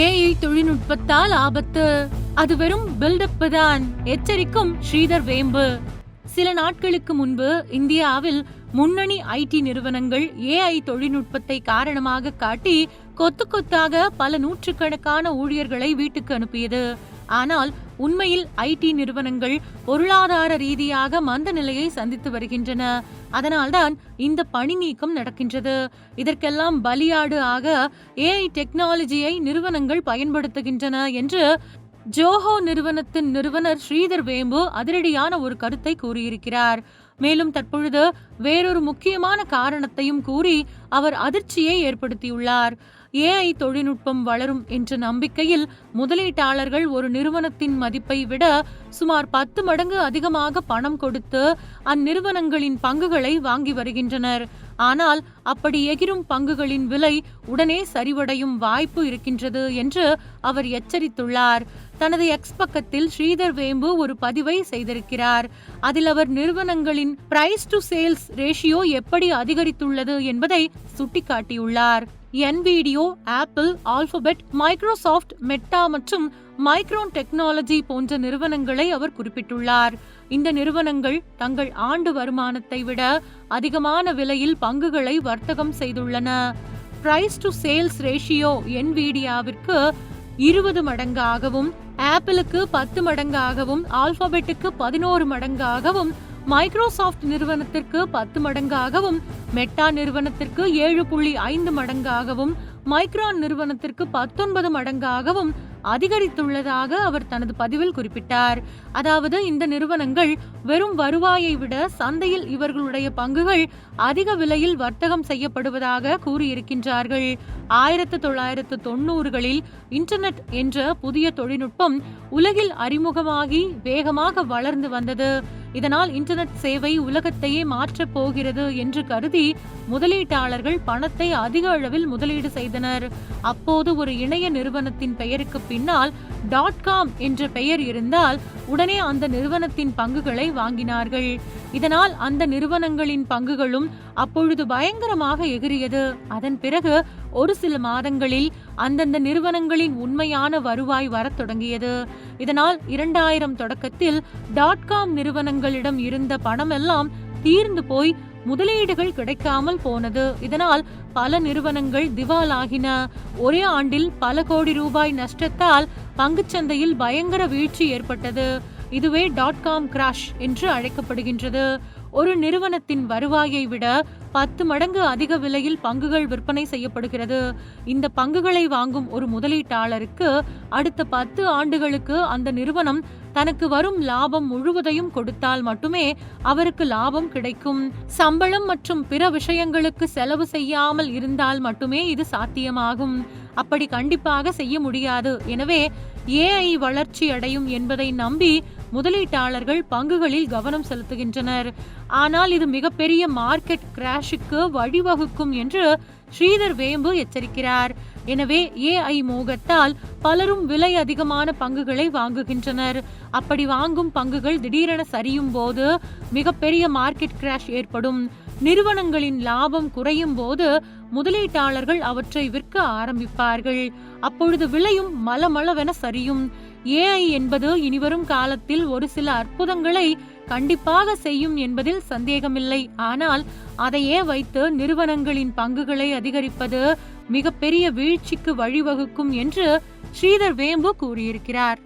AI தொழில்நுட்பத்தால் ஆபத்து, அது வெறும் பில்டப் தான், எச்சரிக்கும் ஸ்ரீதர் வேம்பு. சில நாட்களுக்கு முன்பு இந்தியாவில் முன்னணி ஐடி நிறுவனங்கள் ஏஐ தொழில்நுட்பத்தை காரணமாக காட்டி கொத்து கொத்தாக பல நூற்றுக்கணக்கான ஊழியர்களை வீட்டுக்கு அனுப்பியது. ஆனால் உண்மையில் ஐடி நிறுவனங்கள் பொருளாதார ரீதியாக மந்த நிலையை சந்தித்து வருகின்றன. அதனால்தான் இந்த பணி நீக்கம் நடக்கின்றது. இதற்கெல்லாம் பலியாடு ஆக ஏஐ டெக்னாலஜியை நிறுவனங்கள் பயன்படுத்துகின்றன என்று ஜோஹோ நிறுவனத்தின் நிறுவனர் ஸ்ரீதர் வேம்பு அதிரடியான ஒரு கருத்தை கூறியிருக்கிறார். மேலும் தற்பொழுது வேறொரு முக்கியமான காரணத்தையும் கூறி அவர் அதிர்ச்சியை ஏற்படுத்தியுள்ளார். ஏஐ தொழில்நுட்பம் வளரும் என்ற நம்பிக்கையில் முதலீட்டாளர்கள் ஒரு நிறுவனத்தின் மதிப்பை விட சுமார் 10 மடங்கு அதிகமாக பணம் கொடுத்து அந்நிறுவனங்களின் பங்குகளை வாங்கி வருகின்றனர். ஆனால் அப்படி எகிரும் பங்குகளின் விலை உடனே சரிவடையும் வாய்ப்பு இருக்கின்றது என்று அவர் எச்சரித்துள்ளார். தனது எக்ஸ் பக்கத்தில் ஸ்ரீதர் வேம்பு ஒரு பதிவை செய்திருக்கிறார். அதில் அவர் நிறுவனங்களின் பிரைஸ் டு சேல்ஸ் ரேஷியோ எப்படி அதிகரித்துள்ளது என்பதை சுட்டிக்காட்டியுள்ளார். Nvidia, apple, alphabet, Microsoft, meta மற்றும் மைக்ரோன் டெக்னாலஜி போன்ற நிறுவனங்களை அவர் குறிப்பிட்டுள்ளார். இந்த நிறுவனங்கள் தங்கள் ஆண்டு வருமானத்தை விட அதிகமான விலையில் பங்குகளை வர்த்தகம் செய்துள்ளன. பிரைஸ் டு சேல்ஸ் ரேஷியோ என்விடியாவிற்கு 20 மடங்காகவும், ஆப்பிளுக்கு 10 மடங்காகவும், ஆல்பபெட்டுக்கு 11 மடங்காகவும், மைக்ரோசாஃப்ட் நிறுவனத்திற்கு 10 மடங்காகவும், மெட்டா நிறுவனத்திற்கு 7.5 மடங்காகவும், மைக்ரான் நிறுவனத்திற்கு 19 மடங்காகவும் அதிகரித்துள்ளதாக அவர் தனது பதிவில் குறிப்பிட்டார். அதாவது இந்த நிறுவனங்கள் வெறும் வருவாயை விட சந்தையில் இவர்களுடைய பங்குகள் அதிக விலையில் வர்த்தகம் செய்யப்படுவதாக கூறியிருக்கின்றார்கள். 1990களில் இன்டர்நெட் என்ற புதிய தொழில்நுட்பம் உலகில் அறிமுகமாகி வேகமாக வளர்ந்து வந்தது. இதனால் இன்டர்நெட் சேவை உலகத்தையே மாற்றப் போகிறது என்று கருதி முதலீட்டாளர்கள் பணத்தை அதிக அளவில் முதலீடு செய்தனர். அப்போது ஒரு இணைய நிறுவனத்தின் பெயருக்கு பின்னால் .com என்ற பெயர் இருந்தால் உடனே அந்த நிறுவனத்தின் பங்குகளை வாங்கினார்கள். இதனால் அந்த நிறுவனங்களின் பங்குகளும் அப்பொழுது பயங்கரமாக எகிரியது. அதன் பிறகு ஒரு சில மாதங்களில் அந்தந்த நிறுவனங்களின் உண்மையான வருவாய் வரத் தொடங்கியது. இதனால் 2000 தொடக்கத்தில் .com நிறுவனங்களிடம் இருந்த பணமெல்லாம் தீர்ந்து போய் முதலீடுகள் கிடைக்காமல் போனது. இதனால் பல நிறுவனங்கள் திவாலாகின. ஒரே ஆண்டில் பல கோடி ரூபாய் நஷ்டத்தால் பங்குச்சந்தையில் பயங்கர வீழ்ச்சி ஏற்பட்டது. இதுவே .com கிராஷ் என்று அழைக்கப்படுகின்றது. ஒரு நிறுவனத்தின் வருவாயை விட 10 மடங்கு அதிக விலையில் பங்குகள் விற்பனை செய்யப்படுகிறது. இந்த பங்குகளை வாங்கும் ஒரு முதலீட்டாளருக்கு அடுத்த 10 ஆண்டுகளுக்கு அந்த நிறுவனம் தனக்கு வரும் லாபம் முழுவதையும் கொடுத்தால் மட்டுமே அவருக்கு லாபம் கிடைக்கும். சம்பளம் மற்றும் பிற விஷயங்களுக்கு செலவு செய்யாமல் இருந்தால் மட்டுமே இது சாத்தியமாகும். அப்படி கண்டிப்பாக செய்ய முடியாது. எனவே ஏஐ வளர்ச்சி அடையும் என்பதை நம்பி முதலீட்டாளர்கள் பங்குகளில் கவனம் செலுத்துகின்றனர். ஆனால் இது மிகப்பெரிய மார்க்கெட் கிராஷுக்கு வழிவகுக்கும் என்று ஸ்ரீதர் வேம்பு எச்சரிக்கிறார். எனவே ஏஐ மோகத்தால் பலரும் விலை அதிகமான பங்குகளை வாங்குகின்றனர். அப்படி வாங்கும் பங்குகள் திடீரென சரியும் போது மிகப்பெரிய மார்க்கெட் கிராஷ் ஏற்படும். நிறுவனங்களின் லாபம் குறையும் போது முதலீட்டாளர்கள் அவற்றை விற்க ஆரம்பிப்பார்கள். அப்பொழுது விலையும் மலமளவென சரியும். ஏஐ என்பது இனிவரும் காலத்தில் ஒரு சில அற்புதங்களை கண்டிப்பாக செய்யும் என்பதில் சந்தேகமில்லை. ஆனால் அதையே வைத்து நிறுவனங்களின் பங்குகளை அதிகரிப்பது மிகப்பெரிய வீழ்ச்சிக்கு வழிவகுக்கும் என்று ஸ்ரீதர் வேம்பு கூறியிருக்கிறார்.